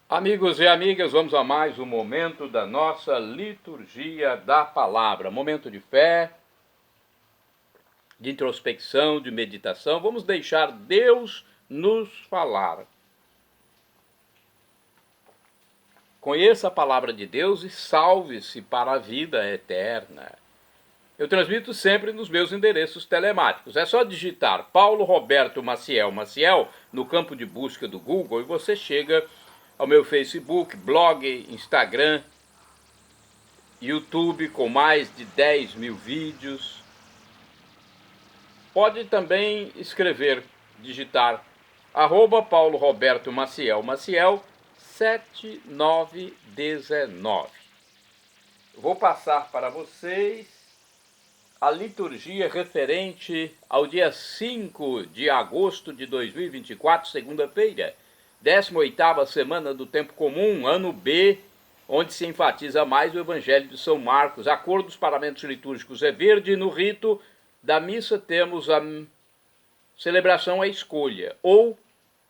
Amigos e amigas, vamos a mais um momento da nossa liturgia da palavra. Momento de fé, de introspecção, de meditação. Vamos deixar Deus nos falar. Conheça a palavra de Deus e salve-se para a vida eterna. Eu transmito sempre nos meus endereços telemáticos. É só digitar Paulo Roberto Maciel no campo de busca do Google e você chega ao meu Facebook, blog, Instagram, YouTube com mais de 10 mil vídeos. Pode também escrever, digitar Paulo Roberto Maciel 7919. Vou passar para vocês a liturgia referente ao dia 5 de agosto de 2024, segunda-feira, 18ª semana do Tempo Comum, ano B, onde se enfatiza mais o Evangelho de São Marcos. A cor dos paramentos litúrgicos é verde e no rito da missa temos a celebração à escolha, ou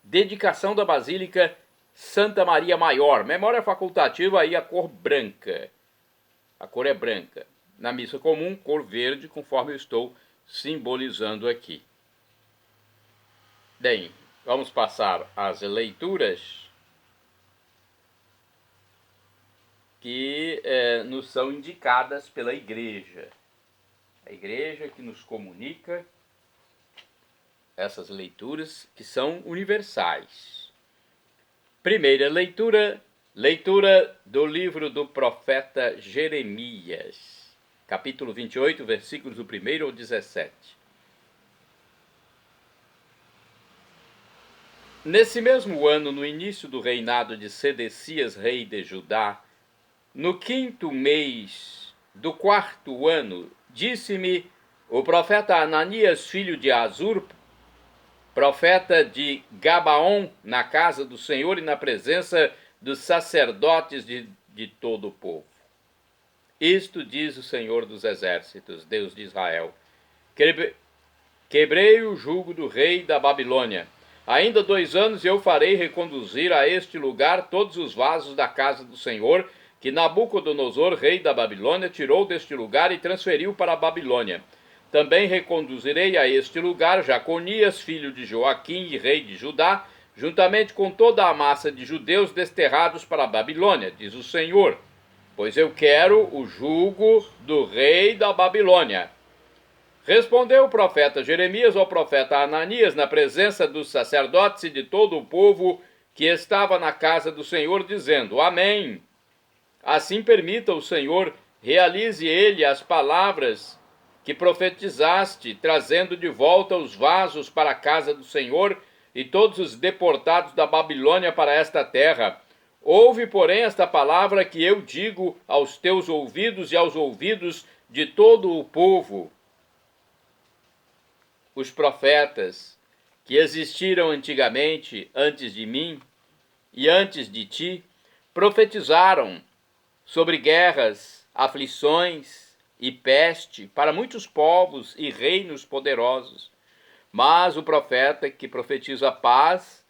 dedicação da Basílica Santa Maria Maior. Memória facultativa aí a cor branca. A cor é branca. Na missa comum, cor verde, conforme eu estou simbolizando aqui. Bem, vamos passar às leituras que nos são indicadas pela Igreja. A Igreja que nos comunica essas leituras que são universais. Primeira leitura do livro do profeta Jeremias, capítulo 28, versículos do 1 ao 17. Nesse mesmo ano, no início do reinado de Sedecias, rei de Judá, no 5º mês do 4º ano, disse-me o profeta Ananias, filho de Azur, profeta de Gabaon, na casa do Senhor e na presença dos sacerdotes de todo o povo. Isto diz o Senhor dos Exércitos, Deus de Israel: quebrei o jugo do rei da Babilônia. Ainda 2 anos eu farei reconduzir a este lugar todos os vasos da casa do Senhor, que Nabucodonosor, rei da Babilônia, tirou deste lugar e transferiu para a Babilônia. Também reconduzirei a este lugar Jaconias, filho de Joaquim e rei de Judá, juntamente com toda a massa de judeus desterrados para a Babilônia, diz o Senhor, pois eu quero o jugo do rei da Babilônia. Respondeu o profeta Jeremias ao profeta Ananias, na presença dos sacerdotes e de todo o povo que estava na casa do Senhor, dizendo: Amém. Assim permita o Senhor, realize ele as palavras que profetizaste, trazendo de volta os vasos para a casa do Senhor e todos os deportados da Babilônia para esta terra. Ouve, porém, esta palavra que eu digo aos teus ouvidos e aos ouvidos de todo o povo. Os profetas que existiram antigamente, antes de mim e antes de ti, profetizaram sobre guerras, aflições e peste para muitos povos e reinos poderosos. Mas o profeta que profetiza paz,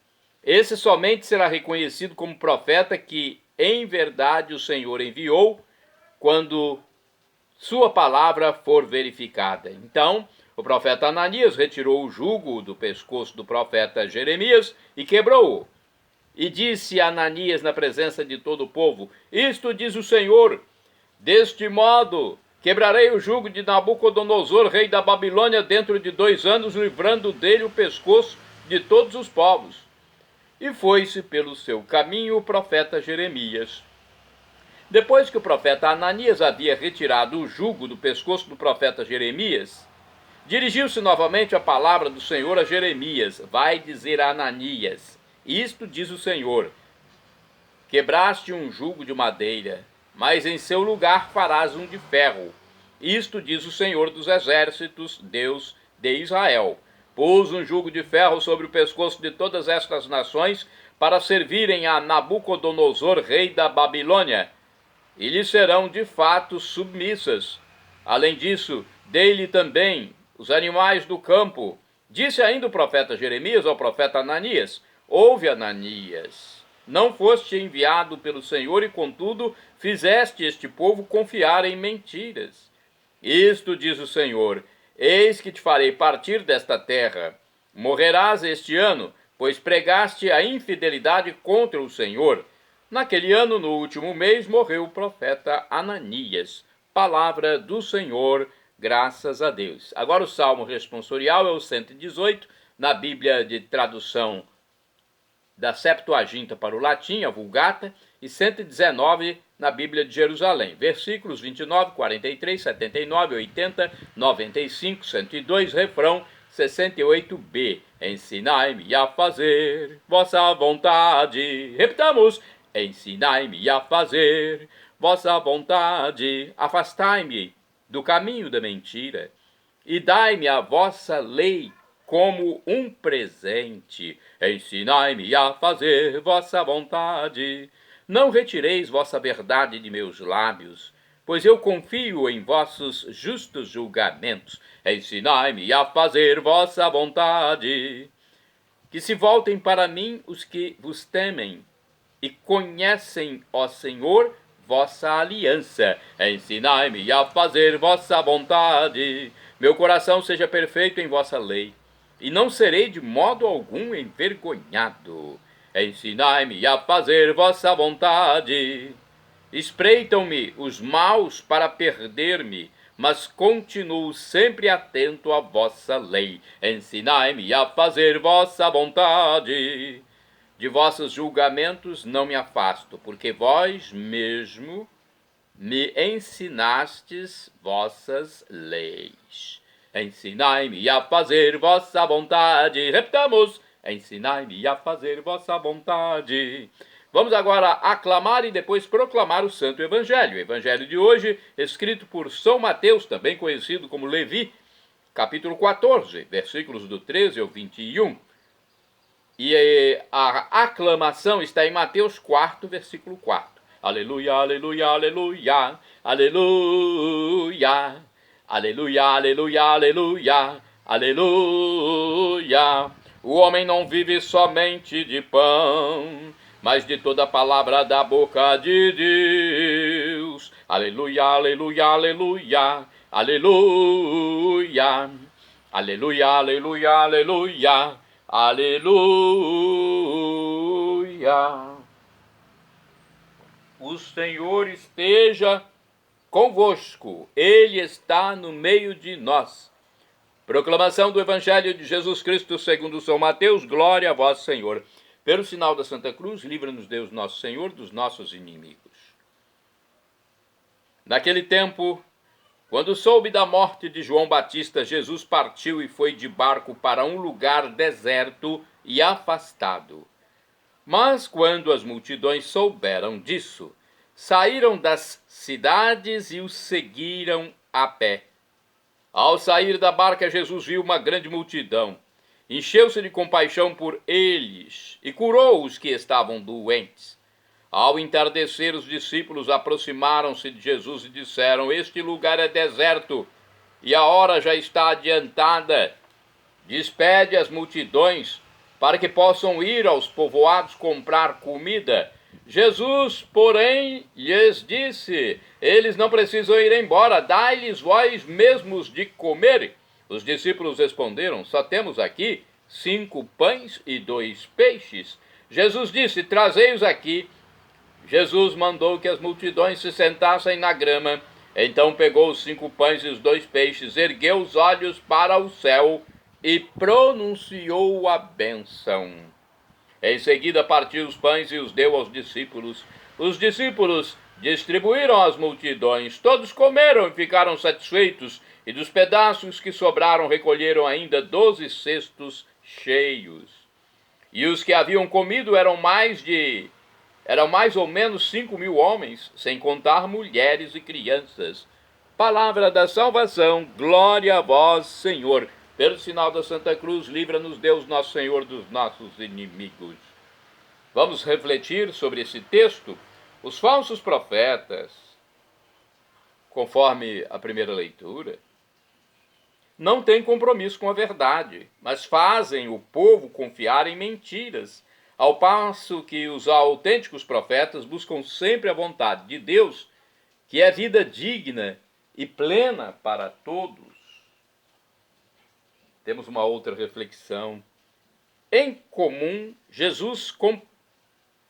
esse somente será reconhecido como profeta que, em verdade, o Senhor enviou quando sua palavra for verificada. Então, o profeta Ananias retirou o jugo do pescoço do profeta Jeremias e quebrou-o. E disse a Ananias na presença de todo o povo: Isto diz o Senhor: deste modo quebrarei o jugo de Nabucodonosor, rei da Babilônia, dentro de 2 anos, livrando dele o pescoço de todos os povos. E foi-se pelo seu caminho o profeta Jeremias. Depois que o profeta Ananias havia retirado o jugo do pescoço do profeta Jeremias, dirigiu-se novamente a palavra do Senhor a Jeremias: Vai dizer a Ananias: Isto diz o Senhor: Quebraste um jugo de madeira, mas em seu lugar farás um de ferro. Isto diz o Senhor dos Exércitos, Deus de Israel: Pus um jugo de ferro sobre o pescoço de todas estas nações para servirem a Nabucodonosor, rei da Babilônia, e lhe serão de fato submissas. Além disso, dei-lhe também os animais do campo. Disse ainda o profeta Jeremias ao profeta Ananias: Ouve, Ananias, Não foste enviado pelo Senhor e, contudo, fizeste este povo confiar em mentiras. Isto diz o Senhor: eis que te farei partir desta terra. Morrerás este ano, pois pregaste a infidelidade contra o Senhor. Naquele ano, no último mês, morreu o profeta Ananias. Palavra do Senhor, graças a Deus. Agora o salmo responsorial é o 118, na Bíblia de tradução da Septuaginta para o latim, a Vulgata, e 119 na Bíblia de Jerusalém. Versículos 29, 43, 79, 80, 95, 102, refrão 68b. Ensinai-me a fazer vossa vontade. Repitamos. Ensinai-me a fazer vossa vontade. Afastai-me do caminho da mentira e dai-me a vossa lei como um presente. Ensinai-me a fazer vossa vontade. Não retireis vossa verdade de meus lábios, pois eu confio em vossos justos julgamentos. Ensinai-me a fazer vossa vontade. Que se voltem para mim os que vos temem e conhecem, ó Senhor, vossa aliança. Ensinai-me a fazer vossa vontade. Meu coração seja perfeito em vossa lei, e não serei de modo algum envergonhado. Ensinai-me a fazer vossa vontade. Espreitam-me os maus para perder-me, mas continuo sempre atento à vossa lei. Ensinai-me a fazer vossa vontade. De vossos julgamentos não me afasto, porque vós mesmo me ensinastes vossas leis. Ensinai-me a fazer vossa vontade. Repitamos. Ensinai-me a fazer vossa vontade. Vamos agora aclamar e depois proclamar o Santo Evangelho. O Evangelho de hoje, escrito por São Mateus, também conhecido como Levi, capítulo 14, versículos do 13 ao 21. E a aclamação está em Mateus 4, versículo 4. Aleluia, aleluia, aleluia, aleluia, aleluia, aleluia, aleluia, aleluia. O homem não vive somente de pão, mas de toda palavra da boca de Deus. Aleluia, aleluia, aleluia, aleluia, aleluia, aleluia, aleluia, aleluia. O Senhor esteja convosco, Ele está no meio de nós. Proclamação do Evangelho de Jesus Cristo segundo São Mateus. Glória a vós, Senhor. Pelo sinal da Santa Cruz, livra-nos Deus nosso Senhor dos nossos inimigos. Naquele tempo, quando soube da morte de João Batista, Jesus partiu e foi de barco para um lugar deserto e afastado. Mas quando as multidões souberam disso, saíram das cidades e o seguiram a pé. Ao sair da barca, Jesus viu uma grande multidão. Encheu-se de compaixão por eles e curou os que estavam doentes. Ao entardecer, os discípulos aproximaram-se de Jesus e disseram: este lugar é deserto e a hora já está adiantada. Despede as multidões para que possam ir aos povoados comprar comida. Jesus, porém, lhes disse: eles não precisam ir embora, dai-lhes vós mesmos de comer. Os discípulos responderam: só temos aqui 5 pães e 2 peixes. Jesus disse: trazei-os aqui. Jesus mandou que as multidões se sentassem na grama. Então pegou os 5 pães e os 2 peixes, ergueu os olhos para o céu e pronunciou a bênção. Em seguida partiu os pães e os deu aos discípulos. Os discípulos distribuíram às multidões. Todos comeram e ficaram satisfeitos, e dos pedaços que sobraram recolheram ainda 12 cestos cheios. E os que haviam comido eram mais ou menos 5.000 homens, sem contar mulheres e crianças. Palavra da salvação, glória a vós, Senhor. Pelo sinal da Santa Cruz, livra-nos Deus nosso Senhor dos nossos inimigos. Vamos refletir sobre esse texto. Os falsos profetas, conforme a primeira leitura, não têm compromisso com a verdade, mas fazem o povo confiar em mentiras, ao passo que os autênticos profetas buscam sempre a vontade de Deus, que é vida digna e plena para todos. Temos uma outra reflexão. Em comum, Jesus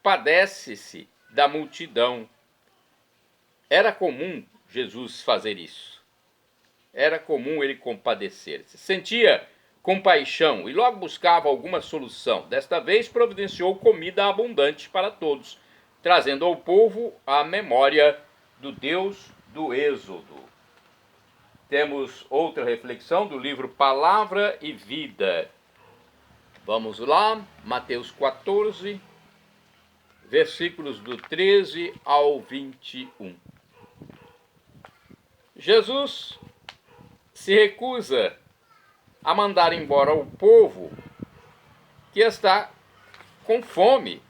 compadece-se da multidão. Era comum Jesus fazer isso. Era comum ele compadecer-se. Sentia compaixão e logo buscava alguma solução. Desta vez providenciou comida abundante para todos, trazendo ao povo a memória do Deus do Êxodo. Temos outra reflexão do livro Palavra e Vida. Vamos lá, Mateus 14, versículos do 13 ao 21. Jesus se recusa a mandar embora o povo que está com fome.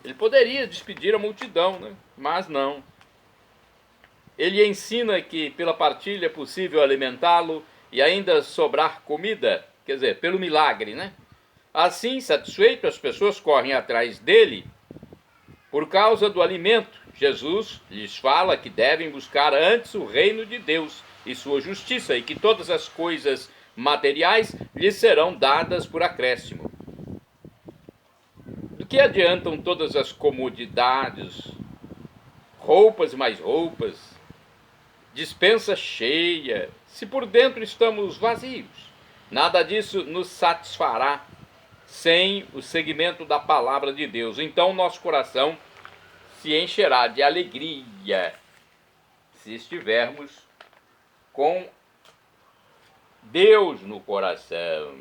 Ele poderia despedir a multidão, né? Mas não. Ele ensina que pela partilha é possível alimentá-lo e ainda sobrar comida, quer dizer, pelo milagre, né? Assim, satisfeito, as pessoas correm atrás dele por causa do alimento. Jesus lhes fala que devem buscar antes o reino de Deus e sua justiça, e que todas as coisas materiais lhes serão dadas por acréscimo. Do que adiantam todas as comodidades, roupas e mais roupas, despensa cheia, se por dentro estamos vazios? Nada disso nos satisfará sem o seguimento da palavra de Deus. Então nosso coração se encherá de alegria se estivermos com Deus no coração.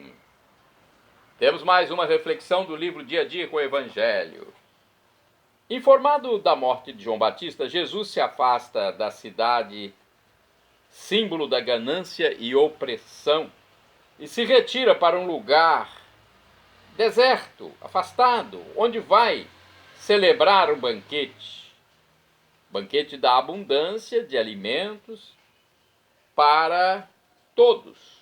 Temos mais uma reflexão do livro Dia a Dia com o Evangelho. Informado da morte de João Batista, Jesus se afasta da cidade, símbolo da ganância e opressão, e se retira para um lugar deserto, afastado, onde vai celebrar um banquete. Banquete da abundância de alimentos para todos.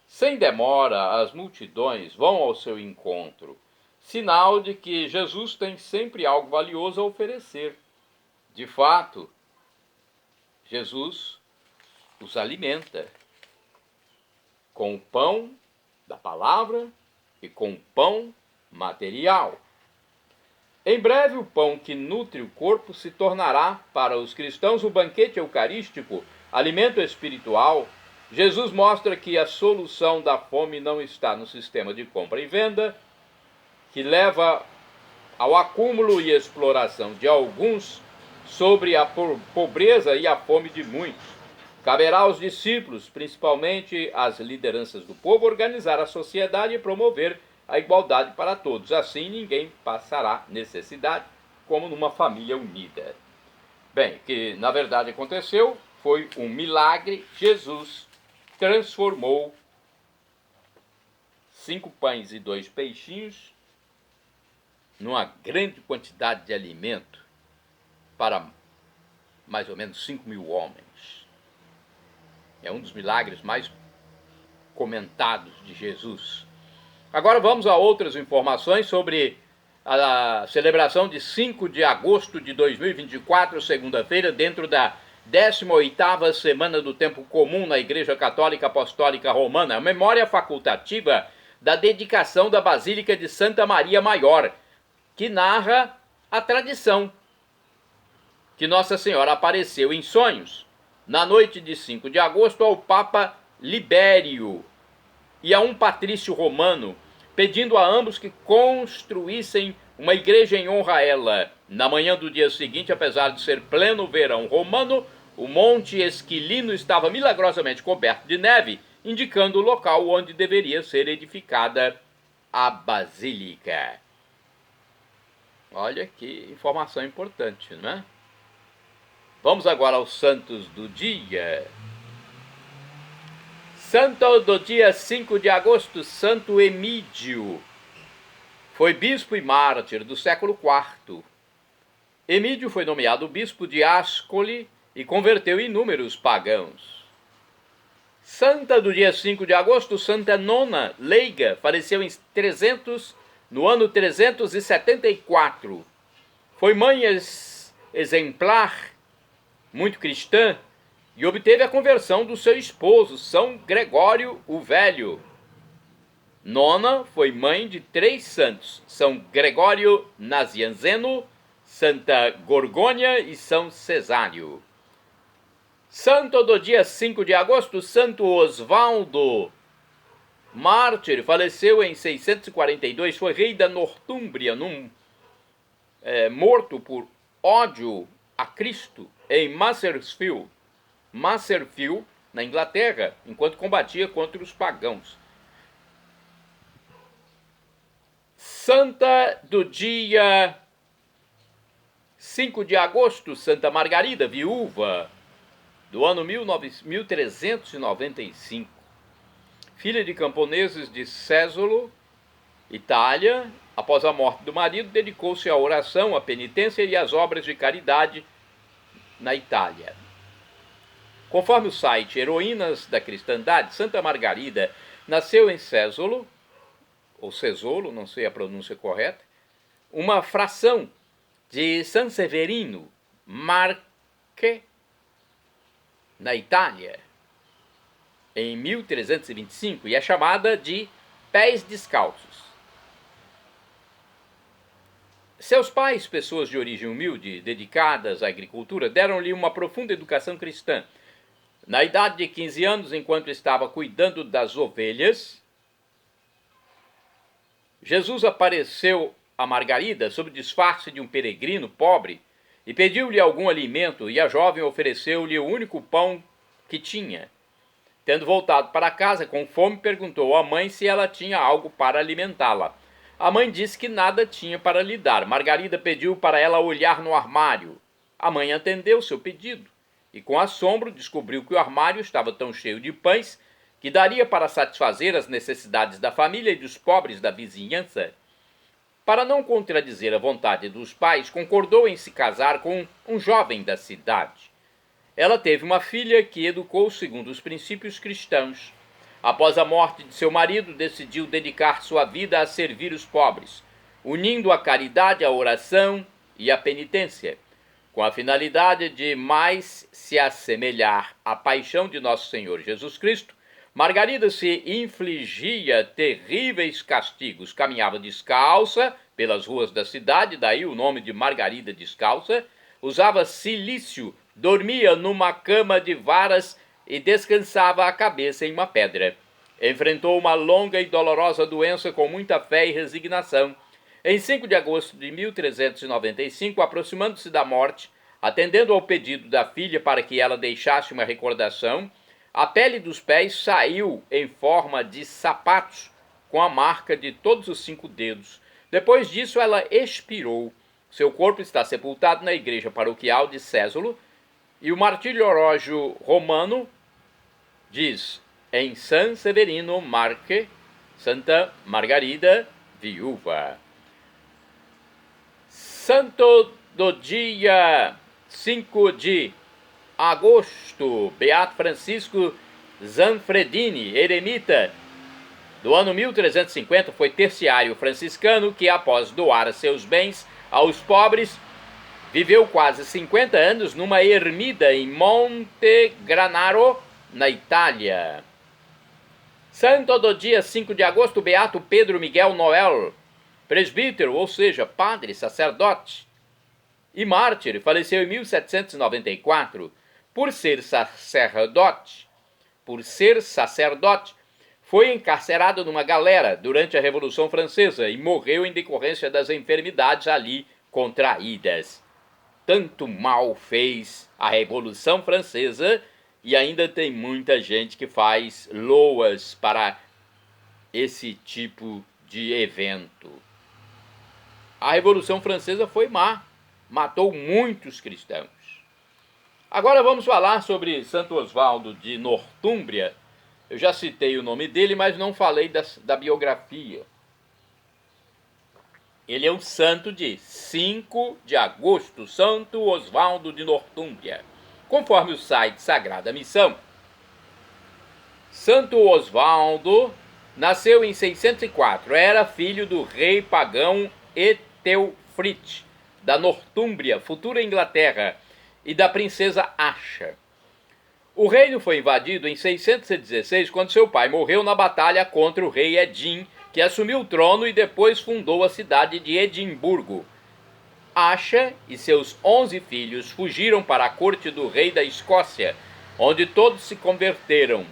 Sem demora, as multidões vão ao seu encontro, sinal de que Jesus tem sempre algo valioso a oferecer. De fato, Jesus os alimenta com o pão da palavra e com o pão material. Em breve, o pão que nutre o corpo se tornará, para os cristãos, o banquete eucarístico, alimento espiritual. Jesus mostra que a solução da fome não está no sistema de compra e venda, que leva ao acúmulo e exploração de alguns sobre a pobreza e a fome de muitos. Caberá aos discípulos, principalmente às lideranças do povo, organizar a sociedade e promover a igualdade para todos. Assim, ninguém passará necessidade, como numa família unida. Bem, o que na verdade aconteceu foi um milagre. Jesus transformou 5 pães e 2 peixinhos numa grande quantidade de alimento para mais ou menos 5.000 homens. É um dos milagres mais comentados de Jesus. Agora vamos a outras informações sobre a celebração de 5 de agosto de 2024, segunda-feira, dentro da 18ª Semana do Tempo Comum na Igreja Católica Apostólica Romana. A memória facultativa da dedicação da Basílica de Santa Maria Maior, que narra a tradição que Nossa Senhora apareceu em sonhos na noite de 5 de agosto ao Papa Libério e a um patrício romano, pedindo a ambos que construíssem uma igreja em honra a ela. Na manhã do dia seguinte, apesar de ser pleno verão romano, o Monte Esquilino estava milagrosamente coberto de neve, indicando o local onde deveria ser edificada a basílica. Olha que informação importante, não é? Vamos agora aos santos do dia. Santo do dia 5 de agosto, Santo Emídio. Foi bispo e mártir do século IV. Emídio foi nomeado bispo de Ascoli e converteu inúmeros pagãos. Santa do dia 5 de agosto, Santa Nona, leiga, faleceu em 300 no ano 374. Foi mãe exemplar, muito cristã, e obteve a conversão do seu esposo, São Gregório o Velho. Nona foi mãe de 3 santos, São Gregório Nazianzeno, Santa Gorgônia e São Cesário. Santo do dia 5 de agosto, Santo Osvaldo, mártir, faleceu em 642, foi rei da Nortúmbria, morto por ódio a Cristo em Macclesfield, na Inglaterra, enquanto combatia contra os pagãos. Santa do dia 5 de agosto, Santa Margarida, viúva, do ano 1395. Filha de camponeses de Césolo, Itália, após a morte do marido, dedicou-se à oração, à penitência e às obras de caridade na Itália. Conforme o site Heroínas da Cristandade, Santa Margarida nasceu em Césolo, ou Cesolo, não sei a pronúncia correta, uma fração de San Severino, Marche, na Itália, em 1325, e é chamada de Pés Descalços. Seus pais, pessoas de origem humilde, dedicadas à agricultura, deram-lhe uma profunda educação cristã. Na idade de 15 anos, enquanto estava cuidando das ovelhas, Jesus apareceu a Margarida sob disfarce de um peregrino pobre e pediu-lhe algum alimento, e a jovem ofereceu-lhe o único pão que tinha. Tendo voltado para casa com fome, perguntou à mãe se ela tinha algo para alimentá-la. A mãe disse que nada tinha para lhe dar. Margarida pediu para ela olhar no armário. A mãe atendeu seu pedido e, com assombro, descobriu que o armário estava tão cheio de pães que daria para satisfazer as necessidades da família e dos pobres da vizinhança. Para não contradizer a vontade dos pais, concordou em se casar com um jovem da cidade. Ela teve uma filha que educou segundo os princípios cristãos. Após a morte de seu marido, decidiu dedicar sua vida a servir os pobres, unindo a caridade, a oração e a penitência, com a finalidade de mais se assemelhar à paixão de nosso Senhor Jesus Cristo. Margarida se infligia terríveis castigos, caminhava descalça pelas ruas da cidade, daí o nome de Margarida Descalça, usava cilício, dormia numa cama de varas e descansava a cabeça em uma pedra. Enfrentou uma longa e dolorosa doença com muita fé e resignação. Em 5 de agosto de 1395, aproximando-se da morte, atendendo ao pedido da filha para que ela deixasse uma recordação, a pele dos pés saiu em forma de sapatos, com a marca de todos os 5 dedos. Depois disso, ela expirou. Seu corpo está sepultado na igreja paroquial de Césolo, e o martírio romano diz: em San Severino Marche, Santa Margarida, viúva. Santo do dia 5 de agosto, Beato Francisco Zanfredini, eremita, do ano 1350, foi terciário franciscano que, após doar seus bens aos pobres, viveu quase 50 anos numa ermida em Monte Granaro, na Itália. Santo do dia 5 de agosto, Beato Pedro Miguel Noel, presbítero, ou seja, padre, sacerdote e mártir, faleceu em 1794. Por ser sacerdote, foi encarcerado numa galera durante a Revolução Francesa e morreu em decorrência das enfermidades ali contraídas. Tanto mal fez a Revolução Francesa, e ainda tem muita gente que faz loas para esse tipo de evento. A Revolução Francesa foi má, matou muitos cristãos. Agora vamos falar sobre Santo Osvaldo de Nortúmbria. Eu já citei o nome dele, mas não falei da biografia. Ele é um santo de 5 de agosto, Santo Osvaldo de Nortúmbria. Conforme o site Sagrada Missão, Santo Osvaldo nasceu em 604. Era filho do rei pagão Etelfrite, da Nortúmbria, futura Inglaterra, e da princesa Asha. O reino foi invadido em 616, quando seu pai morreu na batalha contra o rei Edim, que assumiu o trono e depois fundou a cidade de Edimburgo. Asha e seus 11 filhos fugiram para a corte do rei da Escócia, onde todos se converteram.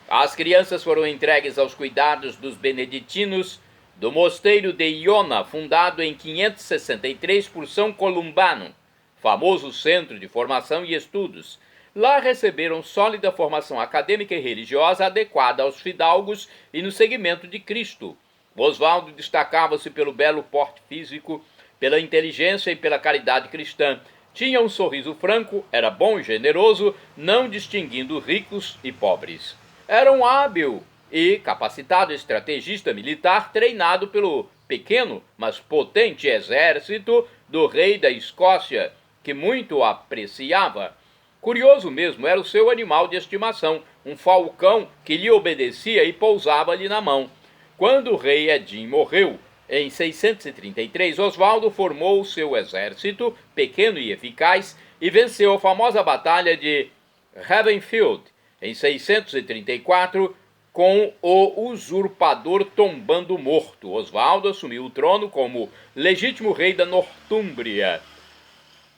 As crianças foram entregues aos cuidados dos beneditinos do mosteiro de Iona, fundado em 563 por São Columbano, famoso centro de formação e estudos. Lá receberam sólida formação acadêmica e religiosa adequada aos fidalgos e no seguimento de Cristo. Oswaldo destacava-se pelo belo porte físico, pela inteligência e pela caridade cristã. Tinha um sorriso franco, era bom e generoso, não distinguindo ricos e pobres. Era um hábil e capacitado estrategista militar treinado pelo pequeno, mas potente exército do rei da Escócia, que muito o apreciava. Curioso mesmo era o seu animal de estimação, um falcão que lhe obedecia e pousava-lhe na mão. Quando o rei Edim morreu, em 633, Oswaldo formou seu exército, pequeno e eficaz, e venceu a famosa batalha de Ravenfield, em 634, com o usurpador tombando morto. Oswaldo assumiu o trono como legítimo rei da Nortúmbria.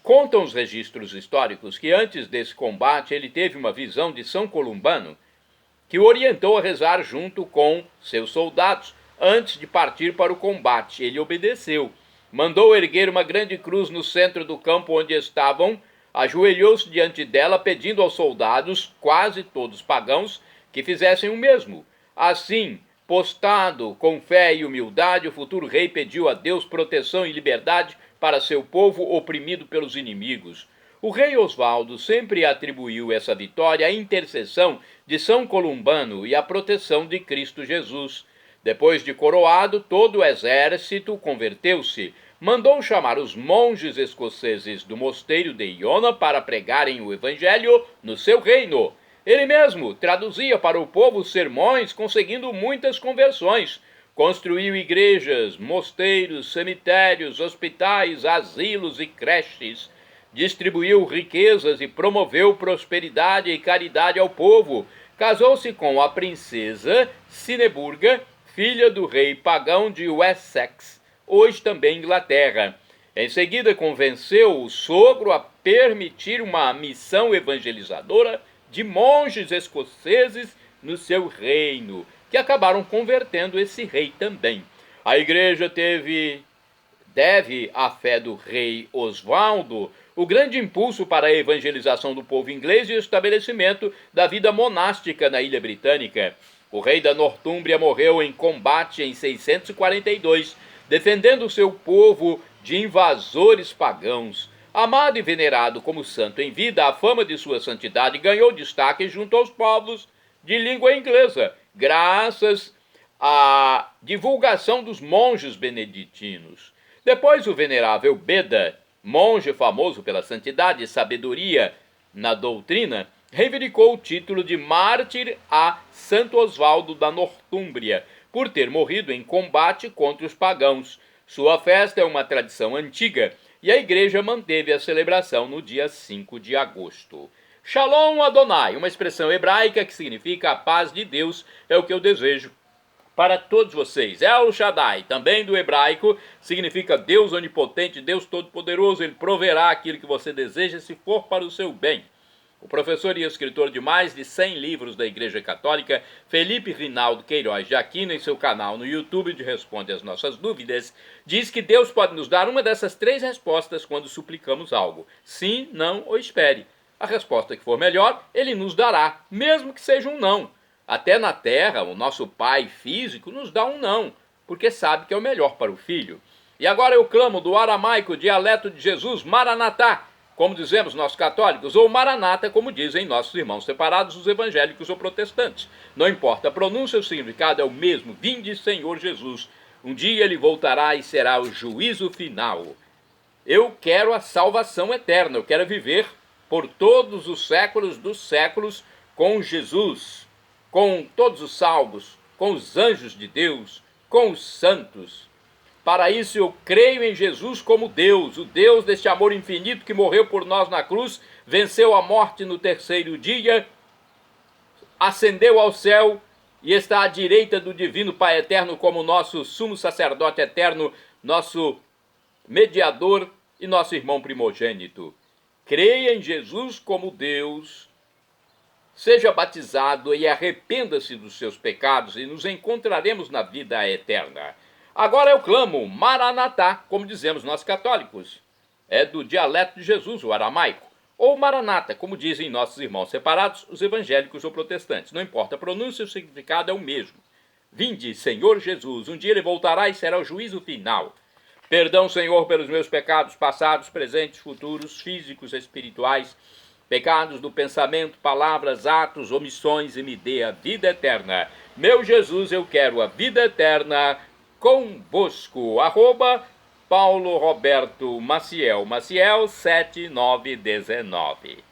Contam os registros históricos que antes desse combate ele teve uma visão de São Columbano, que o orientou a rezar junto com seus soldados antes de partir para o combate. Ele obedeceu. Mandou erguer uma grande cruz no centro do campo onde estavam, ajoelhou-se diante dela, pedindo aos soldados, quase todos pagãos, que fizessem o mesmo. Assim, postado com fé e humildade, o futuro rei pediu a Deus proteção e liberdade para seu povo oprimido pelos inimigos. O rei Oswaldo sempre atribuiu essa vitória à intercessão de São Columbano e à proteção de Cristo Jesus. Depois de coroado, todo o exército converteu-se. Mandou chamar os monges escoceses do mosteiro de Iona para pregarem o evangelho no seu reino. Ele mesmo traduzia para o povo sermões, conseguindo muitas conversões. Construiu igrejas, mosteiros, cemitérios, hospitais, asilos e creches. Distribuiu riquezas e promoveu prosperidade e caridade ao povo. Casou-se com a princesa Sineburga, filha do rei pagão de Wessex, hoje também Inglaterra. Em seguida, convenceu o sogro a permitir uma missão evangelizadora de monges escoceses no seu reino, que acabaram convertendo esse rei também. A igreja deve à fé do rei Oswaldo o grande impulso para a evangelização do povo inglês e o estabelecimento da vida monástica na Ilha Britânica. O rei da Nortúmbria morreu em combate em 642, defendendo seu povo de invasores pagãos. Amado e venerado como santo em vida, a fama de sua santidade ganhou destaque junto aos povos de língua inglesa, graças à divulgação dos monges beneditinos. Depois, o venerável Beda, monge famoso pela santidade e sabedoria na doutrina, reivindicou o título de mártir a Santo Oswaldo da Nortúmbria, por ter morrido em combate contra os pagãos. Sua festa é uma tradição antiga e a igreja manteve a celebração no dia 5 de agosto. Shalom Adonai, uma expressão hebraica que significa a paz de Deus, é o que eu desejo para todos vocês. El Shaddai, também do hebraico, significa Deus onipotente, Deus todo-poderoso. Ele proverá aquilo que você deseja se for para o seu bem. O professor e escritor de mais de 100 livros da Igreja Católica, Felipe Rinaldo Queiroz de Aquino, em seu canal no YouTube de Responde às Nossas Dúvidas, diz que Deus pode nos dar uma dessas 3 respostas quando suplicamos algo: sim, não ou espere. A resposta que for melhor, ele nos dará, mesmo que seja um não. Até na terra, o nosso pai físico nos dá um não, porque sabe que é o melhor para o filho. E agora eu clamo do aramaico, dialeto de Jesus, Maranatá, como dizemos nós católicos, ou Maranata, como dizem nossos irmãos separados, os evangélicos ou protestantes. Não importa a pronúncia, o significado é o mesmo: vinde, Senhor Jesus. Um dia ele voltará e será o juízo final. Eu quero a salvação eterna, eu quero viver por todos os séculos dos séculos com Jesus, com todos os salvos, com os anjos de Deus, com os santos. Para isso eu creio em Jesus como Deus, o Deus deste amor infinito que morreu por nós na cruz, venceu a morte no terceiro dia, ascendeu ao céu e está à direita do divino Pai eterno como nosso sumo sacerdote eterno, nosso mediador e nosso irmão primogênito. Creia em Jesus como Deus, seja batizado e arrependa-se dos seus pecados e nos encontraremos na vida eterna. Agora eu clamo, Maranatá, como dizemos nós católicos. É do dialeto de Jesus, o aramaico. Ou Maranata, como dizem nossos irmãos separados, os evangélicos ou protestantes. Não importa a pronúncia, o significado é o mesmo. Vinde, Senhor Jesus, um dia ele voltará e será o juízo final. Perdão, Senhor, pelos meus pecados passados, presentes, futuros, físicos, espirituais, pecados do pensamento, palavras, atos, omissões, e me dê a vida eterna. Meu Jesus, eu quero a vida eterna convosco. @Paulo Roberto Maciel, Maciel 7919.